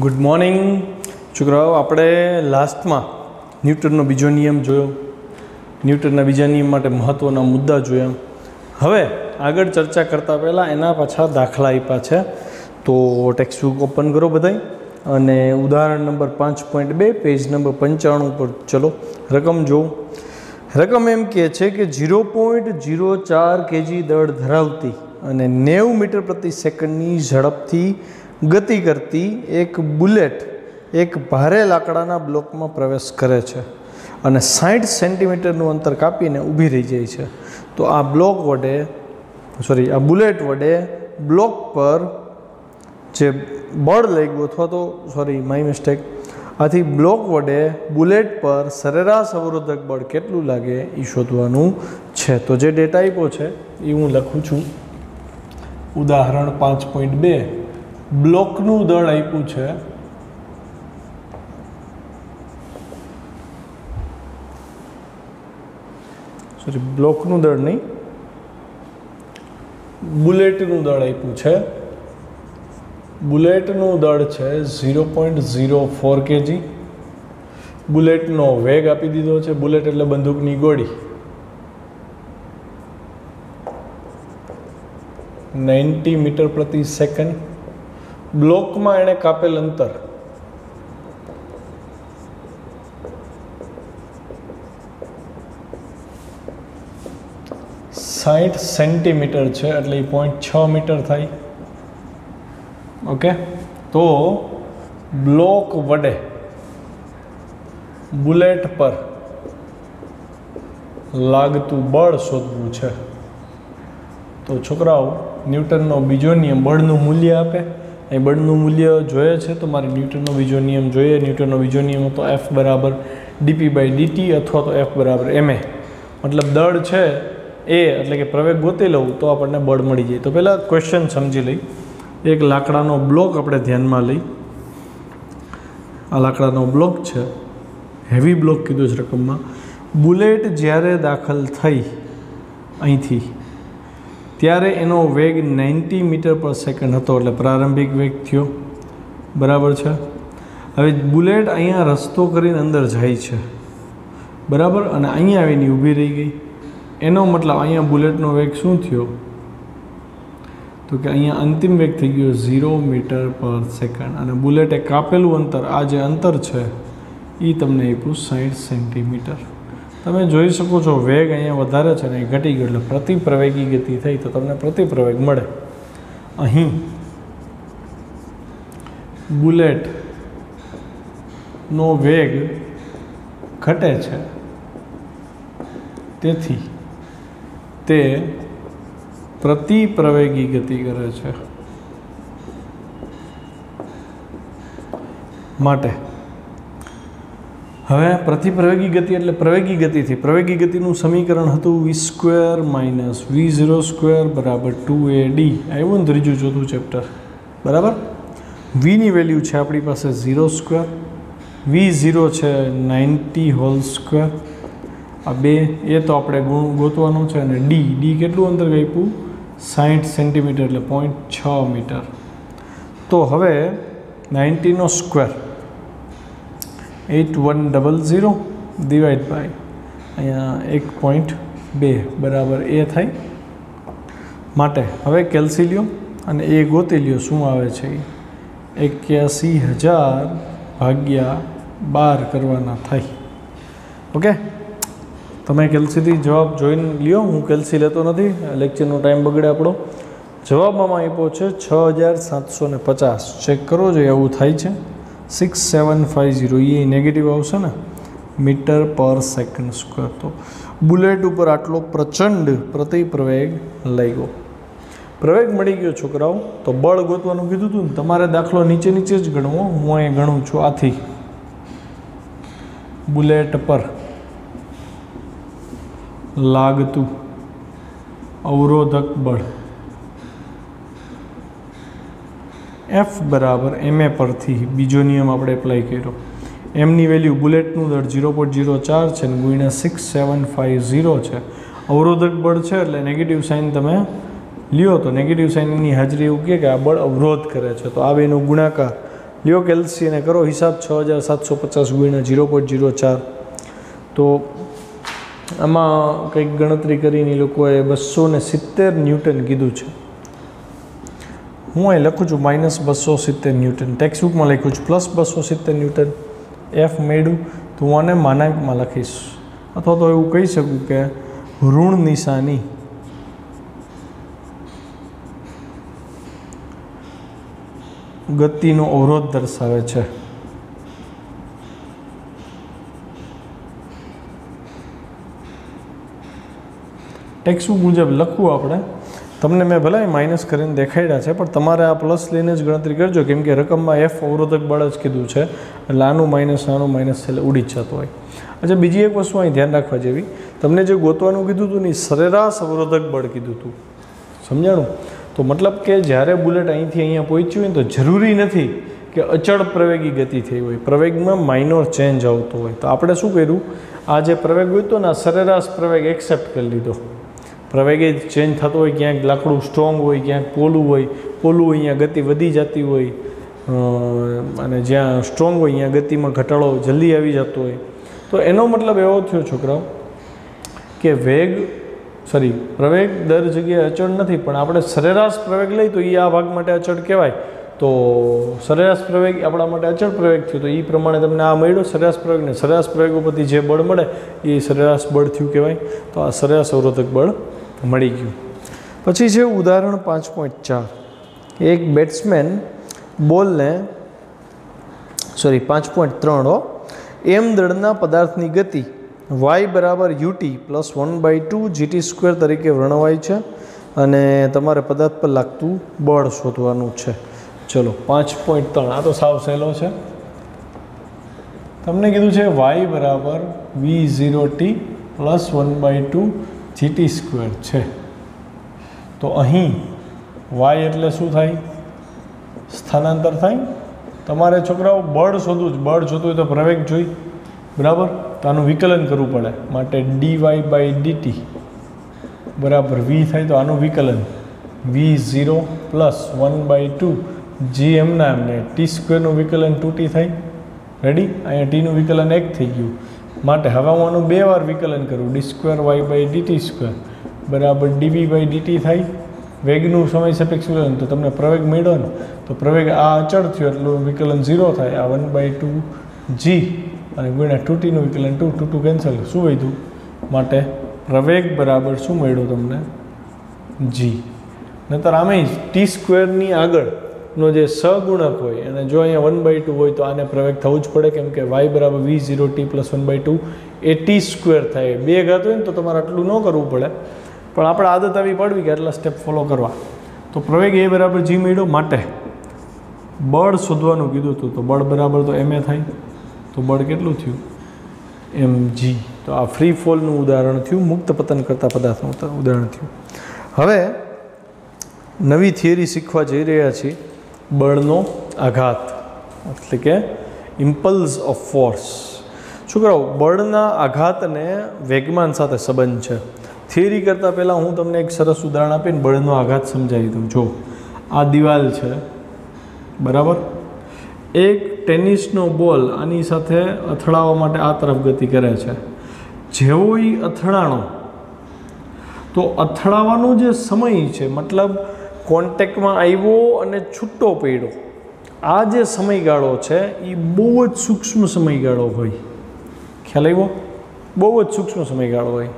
Good morning છોકરાઓ, આપણે લાસ્ટમાં ન્યૂટનનો બીજો નિયમ જોયો, ન્યૂટનના બીજા નિયમ માટે મહત્ત્વના મુદ્દા જોયા. હવે આગળ ચર્ચા કરતાં પહેલાં એના પાછા દાખલા આપ્યા છે. તો ટેક્સ્ટબુક ઓપન કરો બધાય અને ઉદાહરણ નંબર 5.2 પેજ નંબર 95 પર ચલો રકમ જોઉં. રકમ એમ કહે છે કે 0.04 kg દળ ધરાવતી અને 90 મીટર પ્રતિ સેકન્ડની ઝડપથી ગતિ કરતી એક બુલેટ એક ભારે લાકડાના બ્લોકમાં પ્રવેશ કરે છે અને 60 સેન્ટીમીટરનું અંતર કાપીને ઊભી રહી જાય છે. તો આ બુલેટ વડે બ્લોક પર જે બળ લાગ્યું અથવા તો આથી બ્લોક વડે બુલેટ પર સરેરાશ અવરોધક બળ કેટલું લાગે એ શોધવાનું છે. તો જે ડેટા આપ્યો છે એ હું લખું છું. ઉદાહરણ 5.2 બ્લોકનું દળ આપ્યું છે બ્લોકનું દળ નહીં, બુલેટનું દળ આપ્યું છે. બુલેટનું દળ છે 0.04 kg. બુલેટનો વેગ આપી દીધો છે. બુલેટ એટલે બંદૂકની ગોળી. 90 મીટર પ્રતિ સેકન્ડ. બ્લોકમાં એણે કાપેલ અંતર 60 સેન્ટીમીટર છે એટલે 0.6 મીટર થાય. ઓકે, તો બ્લોક વડે બુલેટ પર લાગતું બળ શોધવું છે. તો છોકરાઓ, ન્યૂટનનો બીજો નિયમ બળનું મૂલ્ય આપે. એ બળનું મૂલ્ય જોઈએ છે તો મારે ન્યૂટનનો બીજો નિયમ જોઈએ. ન્યૂટનનો બીજો નિયમ હતો F બરાબર dp/dt અથવા તો F બરાબર ma. મતલબ દળ છે એ એટલે કે પ્રવેગ ગોતી લઉં તો આપણને બળ મળી જાય. તો પહેલાં ક્વેશ્ચન સમજી લઈ. એક લાકડાનો બ્લોક આપણે ધ્યાનમાં લઈ. આ લાકડાનો બ્લોક છે, હેવી બ્લોક કીધું છે રકમમાં. બુલેટ જ્યારે દાખલ થઈ અહીંથી ત્યારે એનો વેગ 90 મીટર પર સેકન્ડ હતો એટલે પ્રારંભિક વેગ થયો. બરાબર છે. હવે બુલેટ અહીંયા રસ્તો કરીને અંદર જાય છે, બરાબર, અને અહીંયા આવીને ઊભી રહી ગઈ. એનો મતલબ અહીંયા બુલેટનો વેગ શું થયો? તો કે અહીંયા અંતિમ વેગ થઈ ગયો 0 મીટર પર સેકન્ડ અને બુલેટે કાપેલું અંતર, આ જે અંતર છે એ તમને આપ્યું 60 સેન્ટીમીટર. તમે જોઈ શકો છો વેગ અહીંયા વધારે છે ને એ ઘટી ગયો એટલે પ્રતિ પ્રવેગી ગતિ થઈ તો તમને પ્રતિ પ્રવેગ મળે. અહીં બુલેટનો વેગ ઘટે છે તેથી તે પ્રતિ પ્રવેગી ગતિ કરે છે. માટે હવે પ્રતિ પ્રવેગી ગતિ એટલે પ્રવેગી ગતિથી પ્રવેગી ગતિનું સમીકરણ હતું v² - v0² બરાબર 2ad. આવ્યું ને ત્રીજું ચોથું ચેપ્ટર, બરાબર. vની વેલ્યુ છે આપણી પાસે 0², v0 છે 90² આ બે એ તો આપણે ગોતવાનું છે. અને ડી કેટલું અંતર આપ્યું? 60 સેન્ટીમીટર એટલે 0.6 મીટર. તો હવે 90નો સ્ક્વેર 8100 ડિવાઈડ બાય અહીંયા 1.2 બરાબર એ થાય. માટે હવે કેલ્સી લ્યો અને એ ગોતી લ્યો શું આવે છે. 81,000 ભાગ્યા 12 કરવાના થાય. ઓકે, તમે કેલ્સીથી જવાબ જોઈને લ્યો. હું કેલ્સી લેતો નથી, લેક્ચરનો ટાઈમ બગડે આપણો. જવાબમાં આપ્યો છે 6750. ચેક કરો જોઈએ આવું થાય છે. 6750 એ નેગેટિવ આવશે ને, મીટર પર સેકન્ડ સ્ક્વેર. તો બુલેટ ઉપર આટલો પ્રચંડ પ્રતિ પ્રવેગ લાગ્યો. પ્રવેગ મળી ગયો છોકરાઓ. તો બળ ગોતવાનું કીધું હતું ને, તમારે દાખલો નીચે જ ગણવો. હું અહીં ગણું છું આથી. બુલેટ પર લાગતું અવરોધક બળ F બરાબર ma પરથી બીજો નિયમ આપણે એપ્લાય કર્યો. એમની વેલ્યુ બુલેટનું દળ 0.04 છે ને ગુણ્યા 6750 છે. અવરોધક બળ છે એટલે નેગેટિવ સાઇન તમે લ્યો તો નેગેટિવ સાઇનની હાજરી એવું કહે કે આ બળ અવરોધ કરે છે, તો આ બેનો ગુણાકાર લ્યો કેલ્સી અને કરો હિસાબ 6750 ગુણ્યા 0.04. તો આમાં કંઈક ગણતરી કરીને એ લોકોએ 270 ન્યૂટન કીધું છે. હું અહીં લખું છું -270 ન્યૂટન, ટેક્સ્ટ બુકમાં લખ્યું છું +270 ન્યૂટન. એફ મેળવું તો હું આને માનાંકમાં લખીશ, અથવા તો એવું કહી શકું કે ઋણ નિશાની ગતિનો અવરોધ દર્શાવે છે. ટેક્સ્ટ બુક મુજબ લખવું આપણે. તમને મેં ભલે માઇનસ કરીને દેખાડ્યા છે, પણ તમારે આ પ્લસ લઈને જ ગણતરી કરજો, કેમ કે રકમમાં એફ અવરોધક બળ જ કીધું છે, એટલે આનું માઇનસ છેલ્લે ઉડી જ જતો હોય. અચ્છા, બીજી એક વસ્તુ અહીં ધ્યાન રાખવા જેવી, તમને જે ગોતવાનું કીધું હતું ને સરેરાશ અવરોધક બળ કીધું હતું, સમજાણું? તો મતલબ કે જ્યારે બુલેટ અહીંથી અહીંયા પહોંચ્યું હોય ને, તો જરૂરી નથી કે અચળ પ્રવેગી ગતિ થઈ હોય, પ્રવેગમાં માઇનોર ચેન્જ આવતો હોય. તો આપણે શું કર્યું, આ જે પ્રવેગ હોય તો ને સરેરાશ પ્રવેગ એક્સેપ્ટ કરી લીધો. પ્રવેગે ચેન્જ થતો હોય, ક્યાંક લાકડું સ્ટ્રોંગ હોય, ક્યાંક પોલું હોય, અહીંયા ગતિ વધી જતી હોય, અને જ્યાં સ્ટ્રોંગ હોય અહીંયા ગતિમાં ઘટાડો જલ્દી આવી જતો હોય. તો એનો મતલબ એવો થયો છોકરાઓ કે પ્રવેગ દર જગ્યાએ અચળ નથી, પણ આપણે સરેરાશ પ્રવેગ લઈ તો એ આ ભાગ માટે અચળ કહેવાય. તો સરેરાશ પ્રવેગ આપણા માટે અચળ પ્રવેગ થયો, તો એ પ્રમાણે તમને આ મળ્યો સરેરાશ પ્રવેગને. સરેરાશ પ્રવેગો પરથી જે બળ મળે એ સરેરાશ બળ થયું કહેવાય. તો આ સરેરાશ અવરોધક બળ મળી ગયું. પછી છે ઉદાહરણ 5.4. એક બેટ્સમેન બોલને 5.3 એમ દળના પદાર્થની ગતિ y = ut + 1/2 gt² તરીકે વર્ણવાય છે, અને તમારે પદાર્થ પર લાગતું બળ શોધવાનું છે. ચલો 5.3, આ તો સાવ સહેલો છે. તમને કીધું છે y = v0t + 1/2 gt² છે. તો અહીં y એટલે શું થાય? સ્થાનાંતર થાય. તમારે છોકરાઓ બળ શોધવું જ, બળ જોતું હોય તો પ્રવેગ જોઈ, બરાબર? તો આનું વિકલન કરવું પડે, માટે dy/dt બરાબર v થાય, તો આનું વિકલન v0 + 1/2 g એમના એમને t² નું વિકલન 2t થાય. રેડી? અહીંયા t નું વિકલન 1 થઈ ગયું, માટે હવે હું આનું 2 વાર વિકલન કરું, d2y/dt² બરાબર dv/dt થાય. વેગનું સમય સાપેક્ષ વિકલન, તો તમને પ્રવેગ મળ્યો ને, તો પ્રવેગ આ અચળ થયો એટલું વિકલન 0 થાય, આ 1/2 g અને ગુણ્યા 2t નું વિકલન 2 કેન્સલ, શું વધ્યું? માટે પ્રવેગ બરાબર શું મળ્યું તમને? g. નહીતર આમે t² ની આગળનો જે સહગુણક હોય, અને જો અહીંયા 1/2 હોય તો આને પ્રવેગ થવું જ પડે, કેમ કે y = v0t + 1/2 એ t² થાય. 2 ઘાત હોય ને તો તમારે આટલું ન કરવું પડે, પણ આપણે આદત આવી પડવી કે આટલા સ્ટેપ ફોલો કરવા. તો પ્રવેગ a = g મળ્યો, માટે બળ શોધવાનું કીધું હતું, તો બળ બરાબર તો ma થાય. તો બળ કેટલું થયું? mg. તો આ ફ્રી ફોલનું ઉદાહરણ થયું, મુક્ત પતન કરતા પદાર્થનું ઉદાહરણ થયું. હવે નવી થિયરી શીખવા જઈ રહ્યા છીએ, બળનો આઘાત, એટલે કે ઇમ્પલ્સ ઓફ ફોર્સ. છોકરાઓ, બળના આઘાત અને વેગમાન સાથે સંબંધ છે. થિયરી કરતાં પહેલાં હું તમને એક સરસ ઉદાહરણ આપીને બળનો આઘાત સમજાવી દઉં. જો આ દિવાલ છે, બરાબર? એક ટેનિસનો બોલ આની સાથે અથડાવવા માટે આ તરફ ગતિ કરે છે. જેવો એ અથડાણો, તો અથડાવાનો જે સમય છે, મતલબ કોન્ટેક્ટમાં આવ્યો અને છૂટો પડ્યો, આ જે સમયગાળો છે એ બહુ જ સૂક્ષ્મ સમયગાળો હોય. ખ્યાલ આવ્યો? બહુ જ સૂક્ષ્મ સમયગાળો હોય.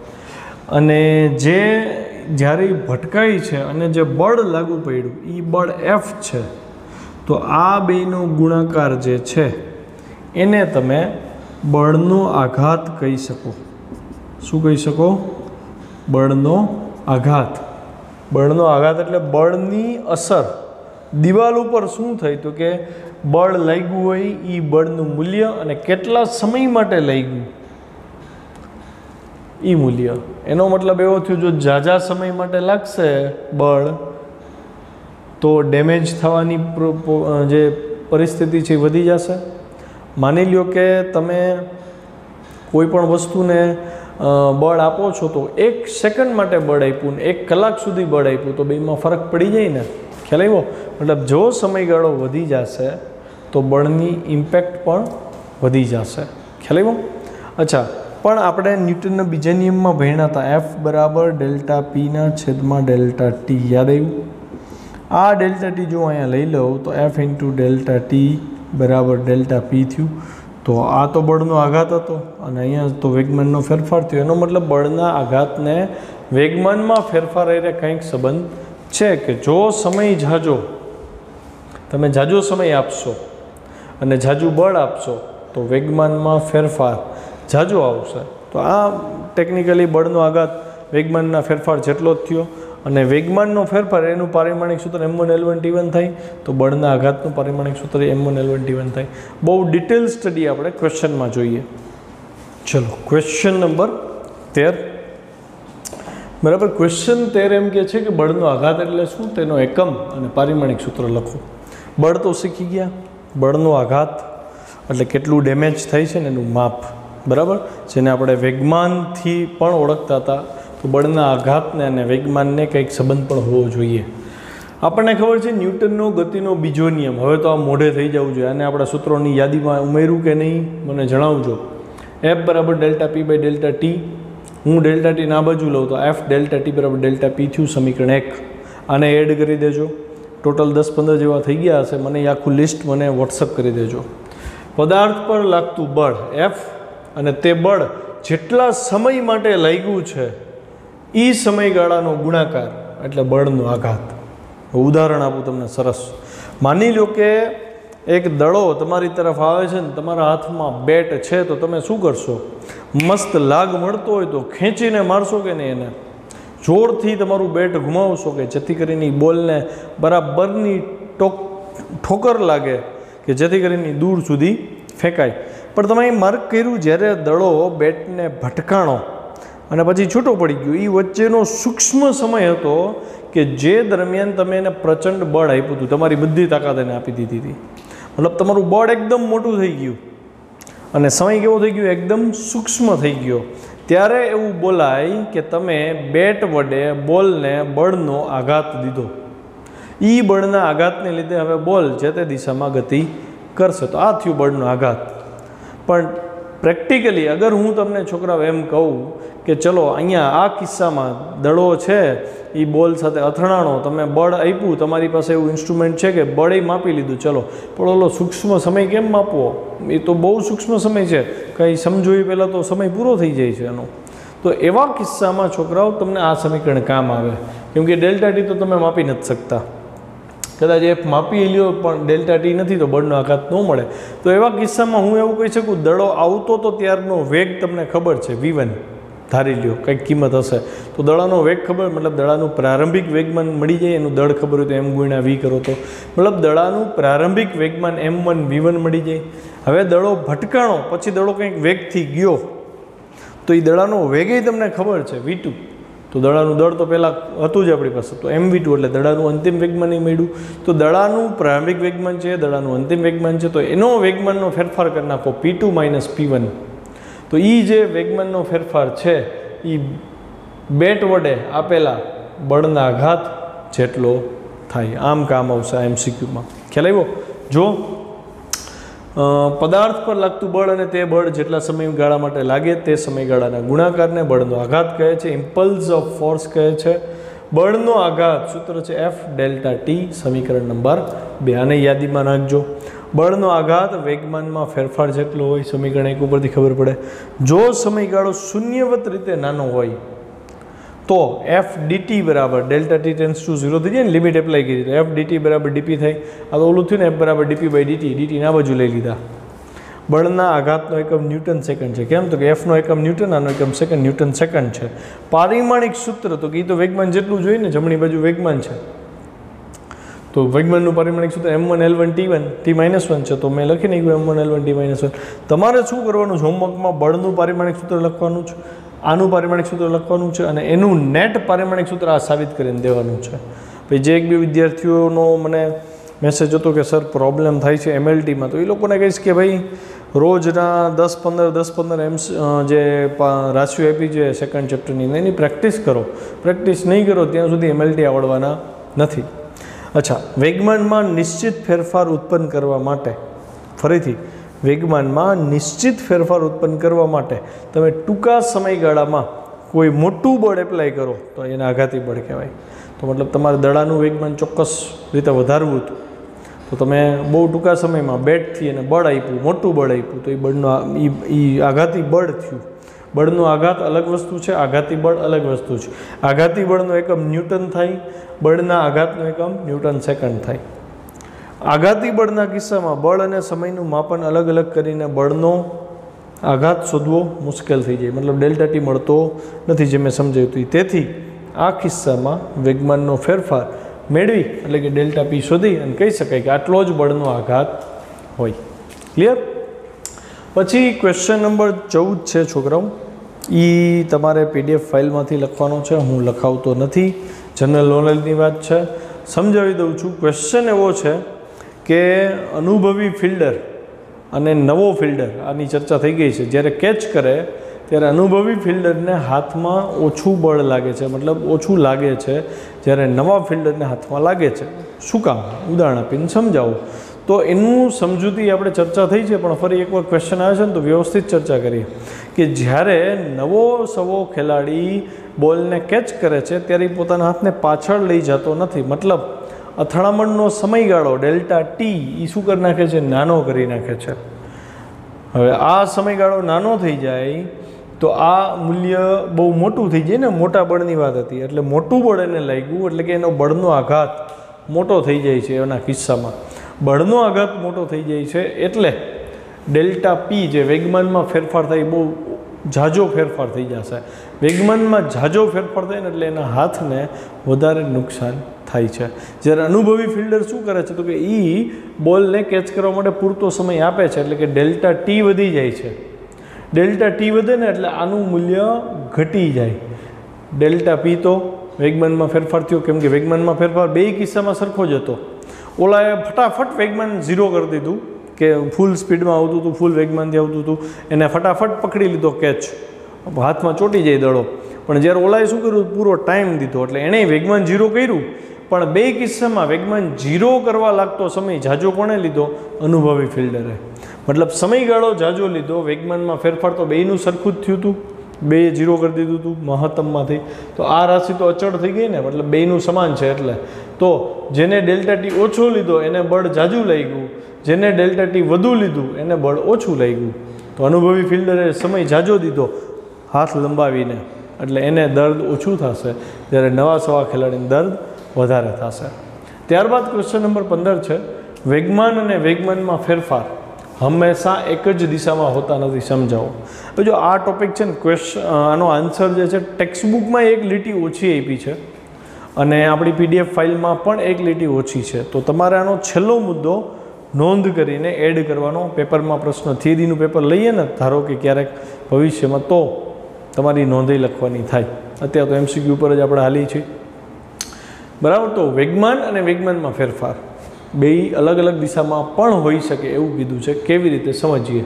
અને જ્યારે ભટકાઈ છે અને જે બળ લાગુ પડ્યું એ બળ F છે, તો આ બેનો ગુણાકાર જે છે એને તમે બળનો આઘાત કહી શકો. શું કહી શકો? બળનો આઘાત. બળનો આઘાત એટલે બળની અસર દિવાલ ઉપર શું થઈ, તો કે બળ લાગ્યું હોય એ બળનું મૂલ્ય અને કેટલા સમય માટે લાગ્યું એ મૂલ્ય. એનો મતલબ એવો થયો, જો ઝાઝા સમય માટે લાગશે બળ, તો ડેમેજ થવાની જે પરિસ્થિતિ છે એ વધી જશે. માની લ્યો કે તમે કોઈ પણ વસ્તુને બળ આપો છો, તો 1 સેકન્ડ માટે બળ આપ્યું ને 1 કલાક સુધી બળ આપ્યું, તો બેમાં ફરક પડી જાય ને. ખ્યાલ આવ્યો? મતલબ જો સમયગાળો વધી જશે તો બળની ઇમ્પેક્ટ પણ વધી જશે. ખ્યાલ આવ્યો? અચ્છા, પણ આપણે ન્યૂટનના બીજા નિયમમાં ભણ્યા હતા એફ બરાબર ડેલ્ટા પીના છેદમાં ડેલ્ટા ટી. યાદ આવ્યું? આ ડેલ્ટા ટી જો અહીંયા લઈ લઉં તો એફ ઇન્ટુ ડેલ્ટા ટી બરાબર ડેલ્ટા પી થયું. તો આ તો બળનો આઘાત હતો અને અહીંયા તો વેગમાનનો ફેરફાર થયો. એનો મતલબ બળના આઘાતને વેગમાનમાં ફેરફાર એ કંઈક સંબંધ છે કે જો સમય ઝાઝો, તમે ઝાઝો સમય આપશો અને ઝાઝું બળ આપશો તો વેગમાનમાં ફેરફાર ઝાઝો આવશે. તો આ ટેકનિકલી બળનો આઘાત વેગમાનના ફેરફાર જેટલો જ થયો અને વેગમાનનો ફેરફાર એનું પારિમાણિક સૂત્ર m1L1T1 થાય તો બળના આઘાતનું પારિમાણિક સૂત્ર m1L1T1 થાય. બહુ ડિટેલ સ્ટડી આપણે ક્વેશ્ચનમાં જોઈએ. ચલો ક્વેશ્ચન નંબર 13. બરાબર, ક્વેશ્ચન 13 એમ કહે છે કે બળનો આઘાત એટલે શું, તેનો એકમ અને પારિમાણિક સૂત્ર લખો. બળ તો શીખી ગયા, બળનો આઘાત એટલે કેટલું ડેમેજ થાય છે ને એનું માપ. બરાબર, જેને આપણે વેગમાનથી પણ ઓળખતા હતા. તો બળના આઘાતને અને વેગમાનને કંઈક સંબંધ પણ હોવો જોઈએ. આપણને ખબર છે ન્યૂટનનો ગતિનો બીજો નિયમ. હવે તો આ મોઢે થઈ જવું જોઈએ. અને આપણા સૂત્રોની યાદીમાં ઉમેર્યું કે નહીં મને જણાવજો. એફ બરાબર delta P by delta T. હું ડેલ્ટા ટી ના બાજુ લઉં તો એફ ડેલ્ટા ટી બરાબર ડેલ્ટા પી થયું, સમીકરણ 1. આને એડ કરી દેજો. ટોટલ 10-15 જેવા થઈ ગયા હશે. મને આખું લિસ્ટ મને વોટ્સઅપ કરી દેજો. પદાર્થ પર લાગતું બળ એફ અને તે બળ જેટલા સમય માટે લાગ્યું છે એ સમયગાળાનો ગુણાકાર એટલે બળનો આઘાત. ઉદાહરણ આપું તમને સરસ. માની લો કે એક દડો તમારી તરફ આવે છે ને તમારા હાથમાં બેટ છે તો તમે શું કરશો? મસ્ત લાગ મળતો હોય તો ખેંચીને મારશો કે નહીં? એને જોરથી તમારું બેટ ઘુમાવશો કે જેથી કરીને બોલને બરાબરની ઠોકર લાગે કે જેથી કરીને દૂર સુધી ફેંકાય. પણ તમે માર્ક કર્યું જ્યારે દડો બેટને ભટકાણો અને પછી છૂટો પડી ગયો, એ વચ્ચેનો સૂક્ષ્મ સમય હતો કે જે દરમિયાન તમે એને પ્રચંડ બળ આપ્યું હતું. તમારી બધી તાકાત એને આપી દીધી હતી. મતલબ તમારું બળ એકદમ મોટું થઈ ગયું અને સમય કેવો થઈ ગયો? એકદમ સૂક્ષ્મ થઈ ગયો. ત્યારે એવું બોલાય કે તમે બેટ વડે બોલને બળનો આઘાત દીધો. એ બળના આઘાતને લીધે હવે બોલ જે તે દિશામાં ગતિ કરશે. તો આ થયું બળનો આઘાત. પણ પ્રેક્ટિકલી અગર હું તમને છોકરાઓ એમ કહું કે ચલો અહીંયા આ કિસ્સામાં દડો છે એ બોલ સાથે અથડાણો, તમે બળ આપ્યું, તમારી પાસે એવું ઇન્સ્ટ્રુમેન્ટ છે કે બળે માપી લીધું, ચલો, પણ ઓલો સૂક્ષ્મ સમય કેમ માપવો? એ તો બહુ સૂક્ષ્મ સમય છે, કંઈ સમજો એ પહેલાં તો સમય પૂરો થઈ જાય છે એનો. તો એવા કિસ્સામાં છોકરાઓ તમને આ સમીકરણ કામ આવે, કેમ કે ડેલ્ટા ટી તો તમે માપી નથી શકતા. કદાચ એફ માપી લ્યો પણ ડેલ્ટા ટી નથી તો બળનો આઘાત ન મળે. તો એવા કિસ્સામાં હું એવું કહી શકું, દડો આવતો તો ત્યારનો વેગ તમને ખબર છે v1 ધારી લ્યો, કંઈક કિંમત હશે તો દડાનો વેગ ખબર, મતલબ દડાનું પ્રારંભિક વેગમાન મળી જાય. એનું દળ ખબર હોય તો m ગુણ્યા v કરો તો મતલબ દડાનું પ્રારંભિક વેગમાન m1 v1 મળી જાય. હવે દડો ભટકાણો પછી દડો કંઈક વેગથી ગયો તો એ દડાનો વેગે તમને ખબર છે v2. તો દડાનું દળ તો પહેલાં હતું જ આપણી પાસે, તો mv2 એટલે દડાનું અંતિમ વેગમાન એ મળ્યું. તો દડાનું પ્રારંભિક વેગમાન છે, દડાનું અંતિમ વેગમાન છે, તો એનો વેગમાનનો ફેરફાર કરી નાખો p2 - p1. તો એ જે વેગમાનનો ફેરફાર છે એ બેટ વડે આપેલા બળના આઘાત જેટલો થાય. આમ કામ આવશે આ MCQમાં. ખ્યાલ આવ્યો? જો પદાર્થ પર લાગતું બળ અને તે બળ જેટલા સમયગાળા માટે લાગે તે સમયગાળાના ગુણાકારને બળનો આઘાત કહે છે. ઇમ્પલ્સ ઓફ ફોર્સ કહે છે. બળનો આઘાત સૂત્ર છે F ડેલ્ટા ટી, સમીકરણ નંબર 2. આને યાદીમાં નાખજો. બળનો આઘાત વેગમાનમાં ફેરફાર જેટલો હોય, સમીકરણ 1 ઉપરથી ખબર પડે. જો સમયગાળો શૂન્યવત રીતે નાનો હોય તો એફ ડીટી બરાબર ડેલ્ટા ટી ટેન્સ ટુ 0 થઈ જાય ને, લિમિટ એપ્લાય કરી તો એફ ડીટી બરાબર ડીપી થાય. આ તો ઓલું થયું ને, એફ બરાબર ડીપી બાય ડીટી, ડીટી ના બાજુ લઈ લીધા. બળના આઘાતનો એકમ ન્યૂટન સેકન્ડ છે. કેમ? તો કે એફનો એકમ ન્યૂટન, આનો એકમ સેકન્ડ, ન્યૂટન સેકન્ડ છે. પારિમાણિક સૂત્ર તો કે એ તો વેગમાન જેટલું જોઈએ ને, જમણી બાજુ વેગમાન છે તો વેગમાનનું પારિમાણિક સૂત્ર m1L1T1 T-1 છે. તો મેં લખી નાખ્યું m1L1 T-1. તમારે શું કરવાનું છે? હોમવર્કમાં બળનું પારિમાણિક સૂત્ર લખવાનું છે, આનું પારિમાણિક સૂત્ર લખવાનું છે અને એનું નેટ પારિમાણિક સૂત્ર આ સાબિત કરીને દેવાનું છે. પછી જે એક બે વિદ્યાર્થીઓનો મને મેસેજ હતો કે સર પ્રોબ્લેમ થાય છે MLTમાં, તો એ લોકોને કહીશ કે ભાઈ રોજના 10-15 જે રાશિઓ આપી છે સેકન્ડ ચેપ્ટરની એની પ્રેક્ટિસ કરો. પ્રેક્ટિસ નહીં કરો ત્યાં સુધી MLT આવડવાના નથી. અચ્છા, વેગમાનમાં નિશ્ચિત ફેરફાર ઉત્પન્ન કરવા માટે ફરીથી વેગમાનમાં નિશ્ચિત ફેરફાર ઉત્પન્ન કરવા માટે તમે ટૂંકા સમયગાળામાં કોઈ મોટું બળ એપ્લાય કરો તો એને આઘાતી બળ કહેવાય. તો મતલબ તમારે દડાનું વેગમાન ચોક્કસ રીતે વધારવું હતું તો તમે બહુ ટૂંકા સમયમાં બેટથી એને બળ આપ્યું, મોટું બળ આપ્યું, તો એ બળનું એ આઘાતી બળ થયું. બળનો આઘાત અલગ વસ્તુ છે, આઘાતી બળ અલગ વસ્તુ છે. આઘાતી બળનો એકમ ન્યૂટન થાય, બળના આઘાતનો એકમ ન્યૂટન સેકન્ડ થાય. આઘાતી બળના કિસ્સામાં બળ અને સમયનું માપન અલગ અલગ કરીને બળનો આઘાત શોધવો મુશ્કેલ થઈ જાય, મતલબ ડેલ્ટા ટી મળતો નથી, જે મેં સમજાવ્યું હતું. તેથી આ કિસ્સામાં વેગમાનનો ફેરફાર મેળવી એટલે કે ડેલ્ટા પી શોધી અને કહી શકાય કે આટલો જ બળનો આઘાત હોય. ક્લિયર? પછી ક્વેશ્ચન નંબર 14 છે છોકરાઓ, એ તમારે PDF ફાઇલમાંથી લખવાનો છે, હું લખાવતો નથી, જનરલ નોલેજની વાત છે, સમજાવી દઉં છું. ક્વેશ્ચન એવો છે કે અનુભવી ફિલ્ડર અને નવો ફિલ્ડર, આની ચર્ચા થઈ ગઈ છે, જ્યારે કેચ કરે ત્યારે અનુભવી ફિલ્ડરને હાથમાં ઓછું બળ લાગે છે, મતલબ ઓછું લાગે છે, જ્યારે નવા ફિલ્ડરને હાથમાં લાગે છે. શું કામ? ઉદાહરણ આપીને સમજાવો. તો એનું સમજૂતી આપણે ચર્ચા થઈ છે, પણ ફરી એકવાર ક્વેશ્ચન આવે છે ને તો વ્યવસ્થિત ચર્ચા કરીએ કે જ્યારે નવો સવો ખેલાડી બોલને કેચ કરે છે ત્યારે પોતાના હાથને પાછળ લઈ જતો નથી, મતલબ અથડામણનો સમયગાળો ડેલ્ટા ટી એ શું કરી નાખે છે? નાનો કરી નાખે છે. હવે આ સમયગાળો નાનો થઈ જાય તો આ મૂલ્ય બહુ મોટું થઈ જાય ને, મોટા બળની વાત હતી, એટલે મોટું બળ એને લાગ્યું એટલે કે એનો બળનો આઘાત મોટો થઈ જાય છે. એના કિસ્સામાં બળનો આઘાત મોટો થઈ જાય છે એટલે ડેલ્ટા પી જે વેગમાનમાં ફેરફાર થાય બહુ ઝાઝો ફેરફાર થઈ જશે. વેગમાનમાં ઝાઝો ફેરફાર થાય ને એટલે એના હાથને વધારે નુકસાન થાય છે. જ્યારે અનુભવી ફિલ્ડર શું કરે છે તો કે એ બોલને કેચ કરવા માટે પૂરતો સમય આપે છે, એટલે કે ડેલ્ટા ટી વધી જાય છે. ડેલ્ટા ટી વધે ને એટલે આનું મૂલ્ય ઘટી જાય. ડેલ્ટા પી તો વેગમાનમાં ફેરફાર થયો, કેમ કે વેગમાનમાં ફેરફાર બે કિસ્સામાં સરખો જ હતો. ઓલાએ ફટાફટ વેગમાન 0 કરી દીધું કે ફૂલ સ્પીડમાં આવતું હતું, ફૂલ વેગમાનથી આવતું હતું, એને ફટાફટ પકડી લીધો કેચ, હાથમાં ચોંટી જાય દડો. પણ જ્યારે ઓલાએ શું કર્યું? પૂરો ટાઈમ દીધો, એટલે એણે વેગમાન 0 કર્યું, પણ બે કિસ્સામાં વેગમાન 0 કરવા લાગતો સમય ઝાઝો કોણે લીધો? અનુભવી ફિલ્ડરે. મતલબ સમયગાળો ઝાઝો લીધો, વેગમાનમાં ફેરફાર તો બેયનું સરખું જ થયું હતું, બે 0 કરી દીધું હતું મહત્તમમાંથી. તો આ રાશિ તો અચળ થઈ ગઈ ને, મતલબ બેયનું સમાન છે. એટલે તો જેને ડેલ્ટા ટી ઓછો લીધો એને બળ ઝાઝું લાગ્યું, જેને ડેલ્ટા ટી વધુ લીધું એને બળ ઓછું લાગ્યું. તો અનુભવી ફિલ્ડરે સમય ઝાઝો દીધો હાથ લંબાવીને, એટલે એને દર્દ ઓછું થશે, જ્યારે નવા સવા ખેલાડીને દર્દ વધારે થશે. ત્યારબાદ ક્વેશ્ચન નંબર 15 છે, વેગમાન અને વેગમાનમાં ફેરફાર હંમેશા એક જ દિશામાં હોતા નથી, સમજાવો. તો જો આ ટોપિક છે ને, આનો આન્સર જે છે ટેક્સ્ટબુકમાં એક લીટી ઓછી આપી છે અને આપણી PDF ફાઇલમાં પણ એક લીટી ઓછી છે. તો તમારે આનો છેલ્લો મુદ્દો નોંધ કરીને એડ કરવાનો. પેપરમાં પ્રશ્ન થિયરીનું પેપર લઈએ ને ધારો કે ક્યારેક ભવિષ્યમાં, તો તમારી નોંધઈ લખવાની થાય. અત્યારે તો MCQ ઉપર જ આપણે હાલી છીએ, બરાબર. તો વેગમાન અને વેગમાનમાં ફેરફાર બે અલગ અલગ દિશામાં પણ હોઈ શકે એવું કીધું છે. કેવી રીતે સમજીએ?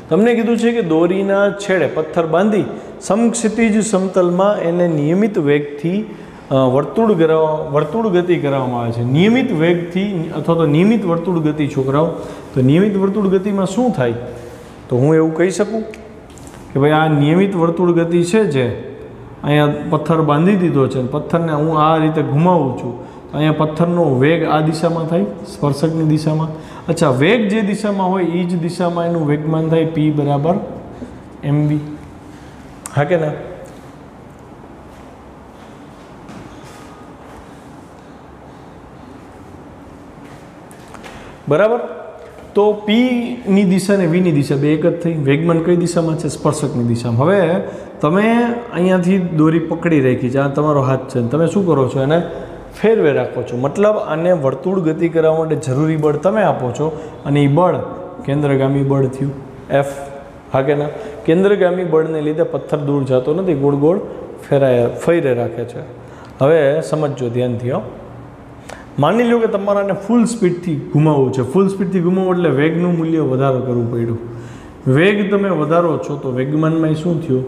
તમને કીધું છે કે દોરીના છેડે પથ્થર બાંધી સમક્ષિતિજ સમતલમાં એને નિયમિત વેગથી વર્તુળ ગતિ કરવામાં આવે છે. નિયમિત વેગથી અથવા તો નિયમિત વર્તુળ ગતિ, છોકરાઓ. તો નિયમિત વર્તુળ ગતિમાં શું થાય? તો હું એવું કહી શકું કે ભાઈ આ નિયમિત વર્તુળ ગતિ છે, જે અહીંયા પથ્થર બાંધી દીધો છે, પથ્થરને હું આ રીતે ઘુમાવું છું, તો અહીંયા પથ્થરનો વેગ આ દિશામાં થાય, સ્પર્શકની દિશામાં. અચ્છા, વેગ જે દિશામાં હોય એ જ દિશામાં એનું વેગમાન થાય P બરાબર mv. હા કે ના? બરાબર. તો P ની દિશા ને V ની દિશા બે એક જ થઈ. વેગમાન કઈ દિશામાં છે? સ્પર્શકની દિશામાં. હવે તમે અહીંયાથી દોરી પકડી રાખી છે, આ તમારો હાથ છે, તમે શું કરો છો? એને ફેરવે રાખો છો. મતલબ આને વર્તુળ ગતિ કરવા માટે જરૂરી બળ તમે આપો છો, અને એ બળ કેન્દ્રગામી બળ થયું F. હા કે ના? કેન્દ્રગામી બળને લીધે પથ્થર દૂર જતો નથી, ગોળ ગોળ ફેરે રાખે છે. હવે સમજો ધ્યાનથી. માની લો કે તમારાને ફૂલ સ્પીડથી ઘુમાવવું છે. ફૂલ સ્પીડથી ઘુમાવવું એટલે વેગનું મૂલ્ય વધારો કરવું પડ્યું. વેગ તમે વધારો છો તો વેગમાનમાં શું થયું?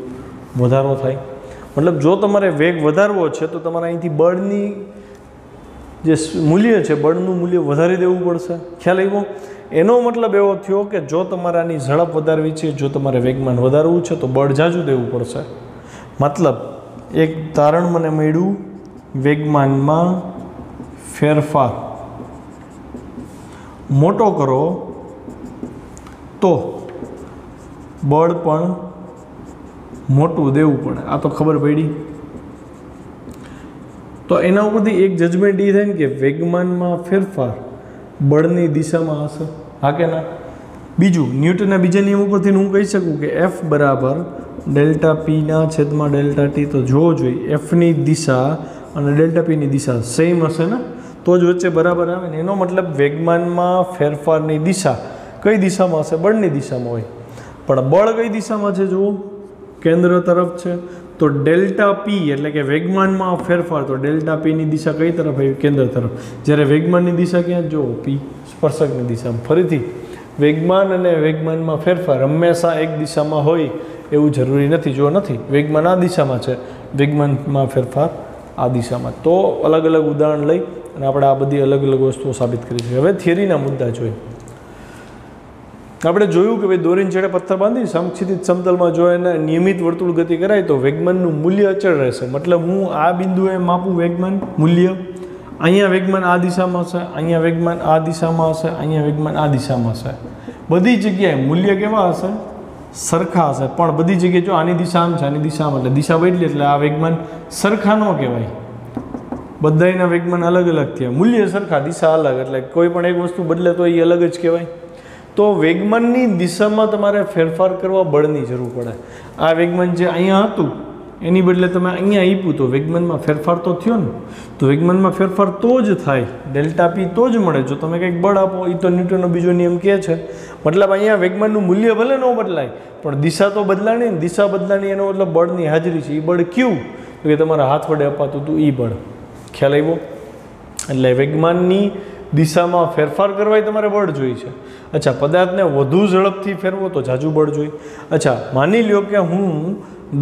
વધારો થાય. મતલબ જો તમારે વેગ વધારવો છે તો તમારે અહીંથી બળની જે મૂલ્ય છે બળનું મૂલ્ય વધારી દેવું પડશે. ખ્યાલ આવ્યો? એનો મતલબ એવો થયો કે જો તમારે આની ઝડપ વધારવી છે, જો તમારે વેગમાન વધારવું છે તો બળ ઝાઝું દેવું પડશે. મતલબ એક તારણ મને મળ્યું, વેગમાનમાં ફેરફાર મોટો કરો તો બળ પણ મોટું દેવું પડે. આ તો ખબર પડી. તો એના ઉપરથી એક જજમેન્ટ એ થાય ને કે વેગમાનમાં ફેરફાર બળની દિશામાં હશે. હા કે ના? બીજું, ન્યૂટનના બીજા નિયમ ઉપરથી હું કહી શકું કે એફ બરાબર ડેલ્ટા પીના છેદમાં ડેલ્ટા ટી. તો જોવો જોઈએ એફની દિશા અને ડેલ્ટા પીની દિશા સેમ હશે ને, તો જ વચ્ચે બરાબર આવે ને. એનો મતલબ વેગમાનમાં ફેરફારની દિશા કઈ દિશામાં હશે? બળની દિશામાં હોય. પણ બળ કઈ દિશામાં છે? જુઓ, કેન્દ્ર તરફ છે. તો ડેલ્ટા પી એટલે કે વેગમાનમાં ફેરફાર, તો ડેલ્ટા પીની દિશા કઈ તરફ આવી? કેન્દ્ર તરફ. જ્યારે વેગમાનની દિશા ક્યાં? જો પી, સ્પર્શકની દિશામાં. ફરીથી વેગમાન અને વેગમાનમાં ફેરફાર હંમેશા એક દિશામાં હોય એવું જરૂરી નથી. જો નથી, વેગમાન આ દિશામાં છે, વેગમાનમાં ફેરફાર આ દિશામાં. તો અલગ અલગ ઉદાહરણ લઈ અને આપણે આ બધી અલગ અલગ વસ્તુઓ સાબિત કરી છે. હવે થિયરીના મુદ્દા જોઈએ. આપણે જોયું કે ભાઈ દોરીને છેડે પથ્થર બાંધી સમક્ષિતિજ સમતલમાં જો એને નિયમિત વર્તુળ ગતિ કરાય તો વેગમાનનું મૂલ્ય અચળ રહેશે. મતલબ હું આ બિંદુએ માપું વેગમાન મૂલ્ય, અહીંયા વેગમાન આ દિશામાં હશે, અહીંયા વેગમાન આ દિશામાં હશે, અહીંયા વેગમાન આ દિશામાં હશે. બધી જગ્યાએ મૂલ્ય કેવા હશે? સરખા હશે. પણ બધી જગ્યાએ જો આની દિશા આમ છે, આની દિશા આમ, એટલે દિશા બદલી એટલે આ વેગમાન સરખા ન કહેવાય. બધાના વેગમાન અલગ અલગ થયા, મૂલ્ય સરખા, દિશા અલગ, એટલે કોઈ પણ એક વસ્તુ બદલે તો એ અલગ જ કહેવાય. તો વેગમાનની દિશામાં તમારે ફેરફાર કરવા બળની જરૂર પડે. આ વેગમાન જે અહીંયા હતું એની બદલે તમે અહીંયા આપ્યું તો વેગમાનમાં ફેરફાર તો થયો ને. તો વેગમાનમાં ફેરફાર તો જ થાય, ડેલ્ટા પી તો જ મળે જો તમે કંઈક બળ આપો. એ તો ન્યૂટનનો બીજો નિયમ કહે છે. મતલબ અહીંયા વેગમાનનું મૂલ્ય ભલે ન બદલાય પણ દિશા તો બદલાણી ને. દિશા બદલાણી એનો મતલબ બળની હાજરી છે. એ બળ કયું? તો કે તમારા હાથ વડે અપાતું હતું એ બળ. ખ્યાલ આવ્યો? એટલે વેગમાનની દિશામાં ફેરફાર કરવા તમારે બળ જોઈએ છે. અચ્છા, પદાર્થને વધુ ઝડપથી ફેરવો તો ઝાઝું બળ જોઈએ. અચ્છા, માની લ્યો કે હું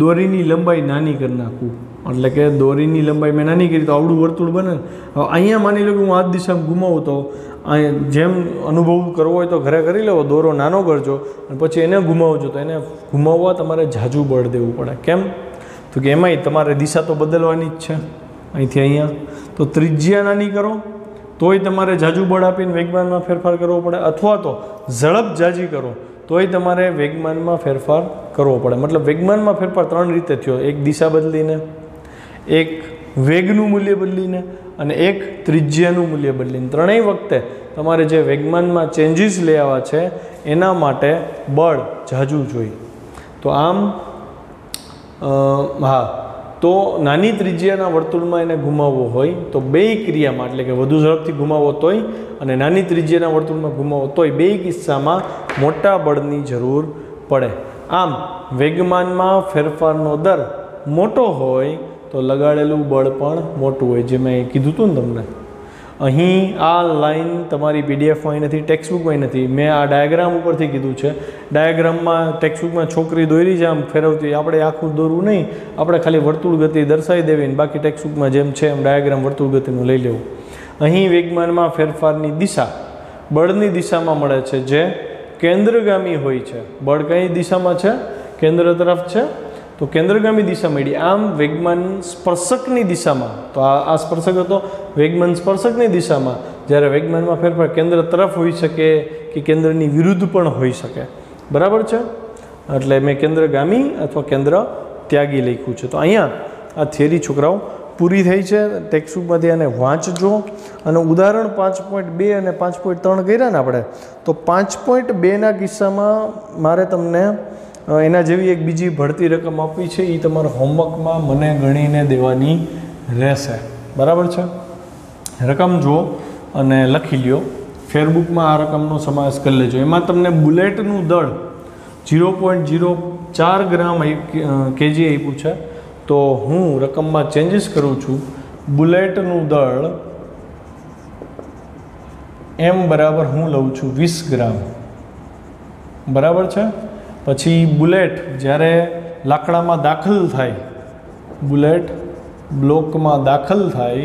દોરીની લંબાઈ નાની કરી નાખું, એટલે કે દોરીની લંબાઈ મેં નાની કરી તો આવડું વર્તુળ બને. હવે અહીંયા માની લો કે હું આ દિશામાં ઘુમાવું તો અહીંયા જેમ અનુભવ કરવો હોય તો ઘરે કરી લેવો, દોરો નાનો કરજો અને પછી એને ઘુમાવજો. તો એને ઘુમાવવા તમારે ઝાઝું બળ દેવું પડે. કેમ? તો કે એમાંય તમારે દિશા તો બદલવાની જ છે અહીંથી અહીંયા. તો ત્રિજ્યા નાની કરો તોય તમારે ઝાઝું બળ આપીને વેગમાનમાં ફેરફાર કરવો પડે, અથવા તો ઝડપ ઝાઝી કરો તોય તમારે વેગમાનમાં ફેરફાર કરવો પડે. મતલબ વેગમાનમાં ફેરફાર ત્રણ રીતે થયો: એક દિશા બદલીને, એક વેગનું મૂલ્ય બદલીને અને એક ત્રિજ્યાનું મૂલ્ય બદલીને. ત્રણેય વખતે તમારે જે વેગમાનમાં ચેન્જીસ લઈ આવવા છે એના માટે બળ ઝાઝું જોઈએ. તો આમ હા, તો નાની ત્રિજ્યાના વર્તુળમાં એને ઘુમાવવો હોય તો બેય ક્રિયામાં, એટલે કે વધુ ઝડપથી ઘુમાવો તોય અને નાની ત્રિજ્યાના વર્તુળમાં ઘુમાવો તોય બેય કિસ્સામાં મોટા બળની જરૂર પડે. આમ વેગમાનમાં ફેરફારનો દર મોટો હોય તો લગાડેલું બળ પણ મોટું હોય. જે મેં કીધું હતું ને તમને, અહીં આ લાઈન તમારી પીડીએફમાં નથી, ટેક્સ્ટબુકમાં નથી, મેં આ ડાયાગ્રામ ઉપરથી કીધું છે. ડાયાગ્રામમાં ટેક્સ્ટબુકમાં છોકરી દોરી છે આમ ફેરવતી, આપણે આખું દોરવું નહીં, આપણે ખાલી વર્તુળ ગતિ દર્શાવી દેવી ને બાકી ટેક્સ્ટબુકમાં જેમ છે એમ ડાયાગ્રામ વર્તુળ ગતિનું લઈ લેવું. અહીં વેગમાનમાં ફેરફારની દિશા બળની દિશામાં મળે છે જે કેન્દ્રગામી હોય છે. બળ કઈ દિશામાં છે? કેન્દ્ર તરફ છે. તો કેન્દ્રગામી દિશા મળી. આમ વેગમાન સ્પર્શકની દિશામાં, તો આ સ્પર્શક હતો, વેગમાન સ્પર્શકની દિશામાં. જ્યારે વેગમાનમાં ફેરફાર કેન્દ્ર તરફ હોઈ શકે કે કેન્દ્રની વિરુદ્ધ પણ હોઈ શકે. બરાબર છે? એટલે મેં કેન્દ્રગામી અથવા કેન્દ્ર ત્યાગી લખ્યું છે. તો અહીંયા આ થિયરી છોકરાઓ પૂરી થઈ છે. ટેક્સ્ટબુકમાંથી આને વાંચજો અને ઉદાહરણ 5.2 અને 5.3 કર્યા ને આપણે, તો 5.2ના કિસ્સામાં મારે તમને એના જેવી એક બીજી ભળતી રકમ આપવી છે. એ તમારા હોમવર્કમાં મને ગણીને દેવાની રહેશે. બરાબર છે? રકમ જુઓ અને લખી લ્યો. ફેરબુકમાં આ રકમનો સમાવેશ કરી લેજો. એમાં તમને બુલેટનું દળ 0.04 ગ્રામ કેજી આપ્યું છે. તો હું રકમમાં ચેન્જીસ કરું છું. બુલેટનું દળ એમ બરાબર હું લઉં છું 20 ગ્રામ. બરાબર છે? પછી બુલેટ જ્યારે લાકડામાં દાખલ થાય, બુલેટ બ્લોકમાં દાખલ થાય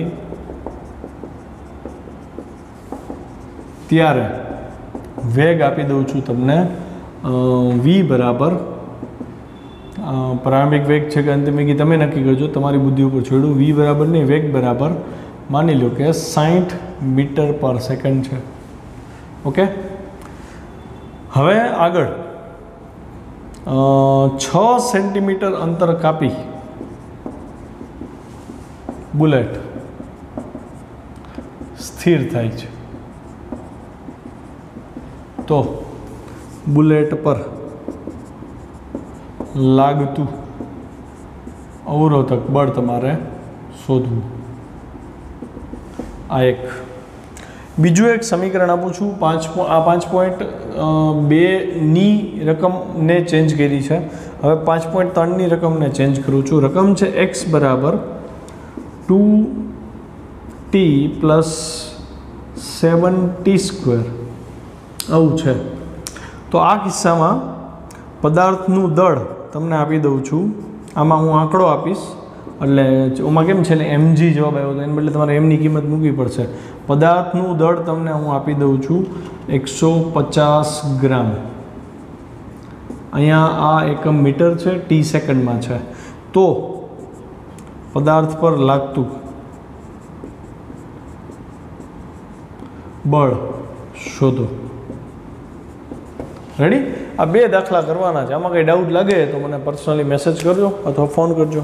ત્યારે વેગ આપી દઉં છું તમને v બરાબર પ્રારંભિક વેગ છે કે અંતિમ વેગ તમે નક્કી કરજો, તમારી બુદ્ધિ ઉપર છોડ્યું. v બરાબર નહીં, વેગ બરાબર માની લો કે 60 મીટર પર સેકન્ડ છે. ઓકે, હવે આગળ 6 સેન્ટીમીટર અંતર કાપી બુલેટ સ્થિર થાય છે. તો બુલેટ પર લાગતું અવરોધક બળ તમારે શોધવું. આ એક. બીજું એક સમીકરણ આપું છું. 5.2ની રકમને ચેન્જ કરી છે. હવે 5.3ની રકમને ચેન્જ કરું છું. રકમ છે x બરાબર 2t પ્લસ 7t². આવું છે. તો આ કિસ્સામાં પદાર્થનું દળ તમને આપી દઉં છું. આમાં હું આંકડો આપીશ, એટલે ઓમાં કેમ છે, એટલે mg જવાબ આવ્યો તો એને બદલે તમારે એમની કિંમત મૂકવી પડશે. પદાર્થનું દળ તમને હું આપી દઉં છું 150 ગ્રામ. અહીંયા આ એકમ મીટર છે, ટી સેકન્ડમાં છે. તો પદાર્થ પર લાગતું બળ શોધો. રેડી? આ 2 દાખલા કરવાના છે. આમાં કંઈ ડાઉટ લાગે તો મને પર્સનલી મેસેજ કરજો અથવા ફોન કરજો.